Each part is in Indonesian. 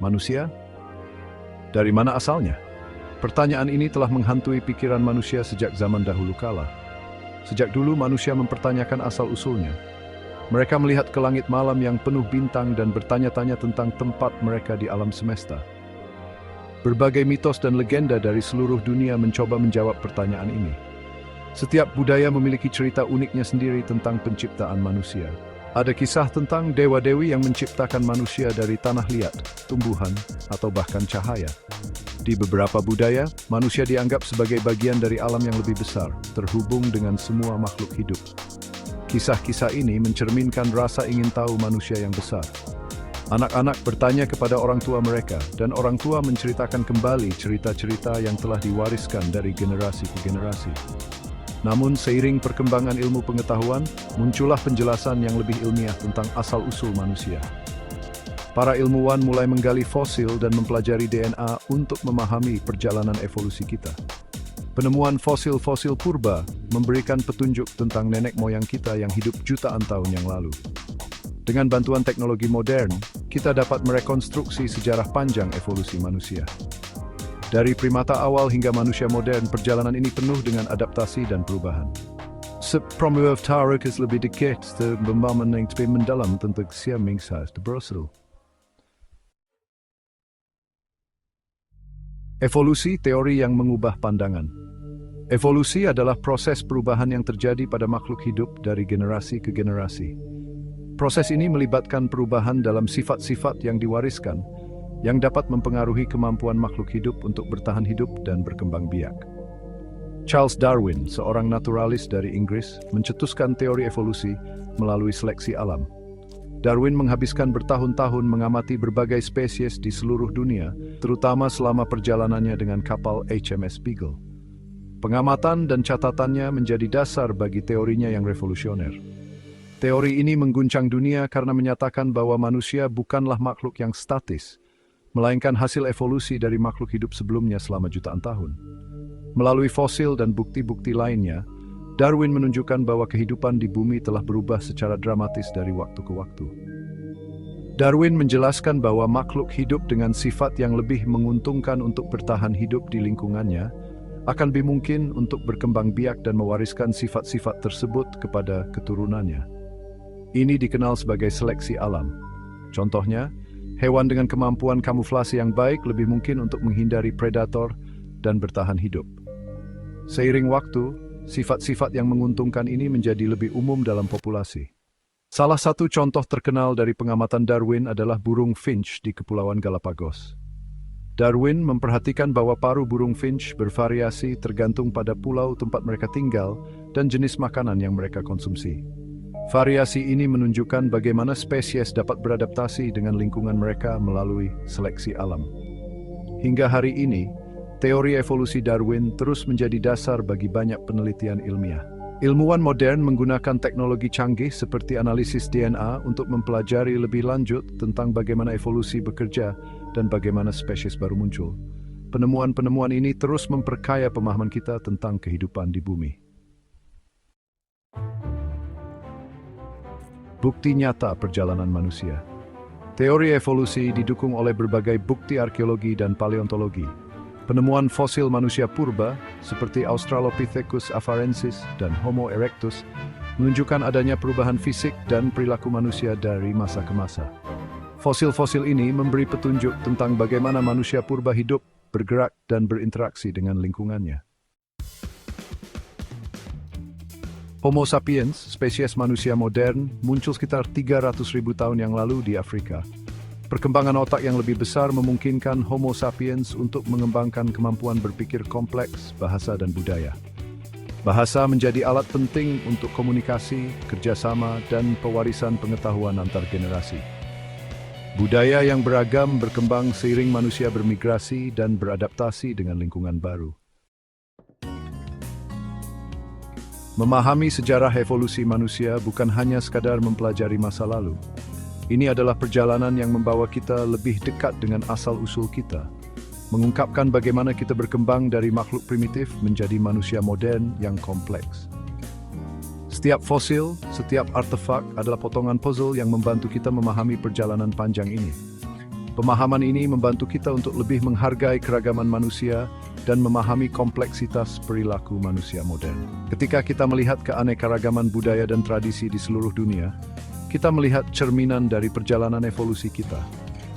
Manusia? Dari mana asalnya? Pertanyaan ini telah menghantui pikiran manusia sejak zaman dahulu kala. Sejak dulu manusia mempertanyakan asal-usulnya. Mereka melihat ke langit malam yang penuh bintang dan bertanya-tanya tentang tempat mereka di alam semesta. Berbagai mitos dan legenda dari seluruh dunia mencoba menjawab pertanyaan ini. Setiap budaya memiliki cerita uniknya sendiri tentang penciptaan manusia. Ada kisah tentang dewa-dewi yang menciptakan manusia dari tanah liat, tumbuhan, atau bahkan cahaya. Di beberapa budaya, manusia dianggap sebagai bagian dari alam yang lebih besar, terhubung dengan semua makhluk hidup. Kisah-kisah ini mencerminkan rasa ingin tahu manusia yang besar. Anak-anak bertanya kepada orang tua mereka, dan orang tua menceritakan kembali cerita-cerita yang telah diwariskan dari generasi ke generasi. Namun, seiring perkembangan ilmu pengetahuan, muncullah penjelasan yang lebih ilmiah tentang asal-usul manusia. Para ilmuwan mulai menggali fosil dan mempelajari DNA untuk memahami perjalanan evolusi kita. Penemuan fosil-fosil purba memberikan petunjuk tentang nenek moyang kita yang hidup jutaan tahun yang lalu. Dengan bantuan teknologi modern, kita dapat merekonstruksi sejarah panjang evolusi manusia. Dari primata awal hingga manusia modern, perjalanan ini penuh dengan adaptasi dan perubahan. Sepromuov tarik lebih dekat pembangunan yang lebih mendalam tentang siapa yang berasal. Evolusi, teori yang mengubah pandangan. Evolusi adalah proses perubahan yang terjadi pada makhluk hidup dari generasi ke generasi. Proses ini melibatkan perubahan dalam sifat-sifat yang diwariskan, yang dapat mempengaruhi kemampuan makhluk hidup untuk bertahan hidup dan berkembang biak. Charles Darwin, seorang naturalis dari Inggris, mencetuskan teori evolusi melalui seleksi alam. Darwin menghabiskan bertahun-tahun mengamati berbagai spesies di seluruh dunia, terutama selama perjalanannya dengan kapal HMS Beagle. Pengamatan dan catatannya menjadi dasar bagi teorinya yang revolusioner. Teori ini mengguncang dunia karena menyatakan bahwa manusia bukanlah makhluk yang statis, melainkan hasil evolusi dari makhluk hidup sebelumnya selama jutaan tahun. Melalui fosil dan bukti-bukti lainnya, Darwin menunjukkan bahwa kehidupan di bumi telah berubah secara dramatis dari waktu ke waktu. Darwin menjelaskan bahwa makhluk hidup dengan sifat yang lebih menguntungkan untuk bertahan hidup di lingkungannya akan lebih mungkin untuk berkembang biak dan mewariskan sifat-sifat tersebut kepada keturunannya. Ini dikenal sebagai seleksi alam. Contohnya, hewan dengan kemampuan kamuflase yang baik lebih mungkin untuk menghindari predator dan bertahan hidup. Seiring waktu, sifat-sifat yang menguntungkan ini menjadi lebih umum dalam populasi. Salah satu contoh terkenal dari pengamatan Darwin adalah burung finch di Kepulauan Galapagos. Darwin memperhatikan bahwa paruh burung finch bervariasi tergantung pada pulau tempat mereka tinggal dan jenis makanan yang mereka konsumsi. Variasi ini menunjukkan bagaimana spesies dapat beradaptasi dengan lingkungan mereka melalui seleksi alam. Hingga hari ini, teori evolusi Darwin terus menjadi dasar bagi banyak penelitian ilmiah. Ilmuwan modern menggunakan teknologi canggih seperti analisis DNA untuk mempelajari lebih lanjut tentang bagaimana evolusi bekerja dan bagaimana spesies baru muncul. Penemuan-penemuan ini terus memperkaya pemahaman kita tentang kehidupan di bumi. Bukti nyata perjalanan manusia. Teori evolusi didukung oleh berbagai bukti arkeologi dan paleontologi. Penemuan fosil manusia purba seperti Australopithecus afarensis dan Homo erectus menunjukkan adanya perubahan fisik dan perilaku manusia dari masa ke masa. Fosil-fosil ini memberi petunjuk tentang bagaimana manusia purba hidup, bergerak, dan berinteraksi dengan lingkungannya. Homo sapiens, spesies manusia modern, muncul sekitar 300.000 tahun yang lalu di Afrika. Perkembangan otak yang lebih besar memungkinkan Homo sapiens untuk mengembangkan kemampuan berpikir kompleks, bahasa, dan budaya. Bahasa menjadi alat penting untuk komunikasi, kerjasama, dan pewarisan pengetahuan antar generasi. Budaya yang beragam berkembang seiring manusia bermigrasi dan beradaptasi dengan lingkungan baru. Memahami sejarah evolusi manusia bukan hanya sekadar mempelajari masa lalu. Ini adalah perjalanan yang membawa kita lebih dekat dengan asal-usul kita, mengungkapkan bagaimana kita berkembang dari makhluk primitif menjadi manusia modern yang kompleks. Setiap fosil, setiap artefak adalah potongan puzzle yang membantu kita memahami perjalanan panjang ini. Pemahaman ini membantu kita untuk lebih menghargai keragaman manusia dan memahami kompleksitas perilaku manusia modern. Ketika kita melihat keanekaragaman budaya dan tradisi di seluruh dunia, kita melihat cerminan dari perjalanan evolusi kita.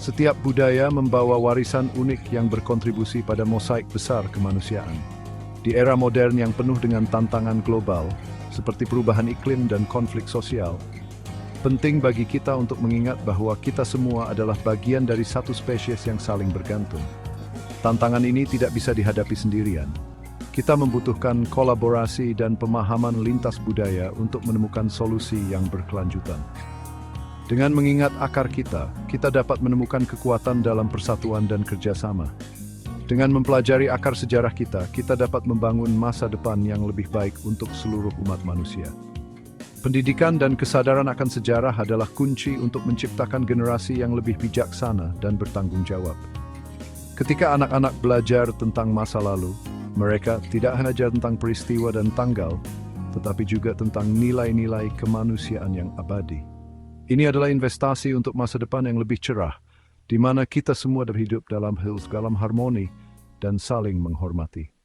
Setiap budaya membawa warisan unik yang berkontribusi pada mosaik besar kemanusiaan. Di era modern yang penuh dengan tantangan global, seperti perubahan iklim dan konflik sosial, penting bagi kita untuk mengingat bahwa kita semua adalah bagian dari satu spesies yang saling bergantung. Tantangan ini tidak bisa dihadapi sendirian. Kita membutuhkan kolaborasi dan pemahaman lintas budaya untuk menemukan solusi yang berkelanjutan. Dengan mengingat akar kita dapat menemukan kekuatan dalam persatuan dan kerjasama. Dengan mempelajari akar sejarah kita dapat membangun masa depan yang lebih baik untuk seluruh umat manusia. Pendidikan dan kesadaran akan sejarah adalah kunci untuk menciptakan generasi yang lebih bijaksana dan bertanggung jawab. Ketika anak-anak belajar tentang masa lalu, mereka tidak hanya tentang peristiwa dan tanggal, tetapi juga tentang nilai-nilai kemanusiaan yang abadi. Ini adalah investasi untuk masa depan yang lebih cerah, di mana kita semua hidup dalam harmoni dan saling menghormati.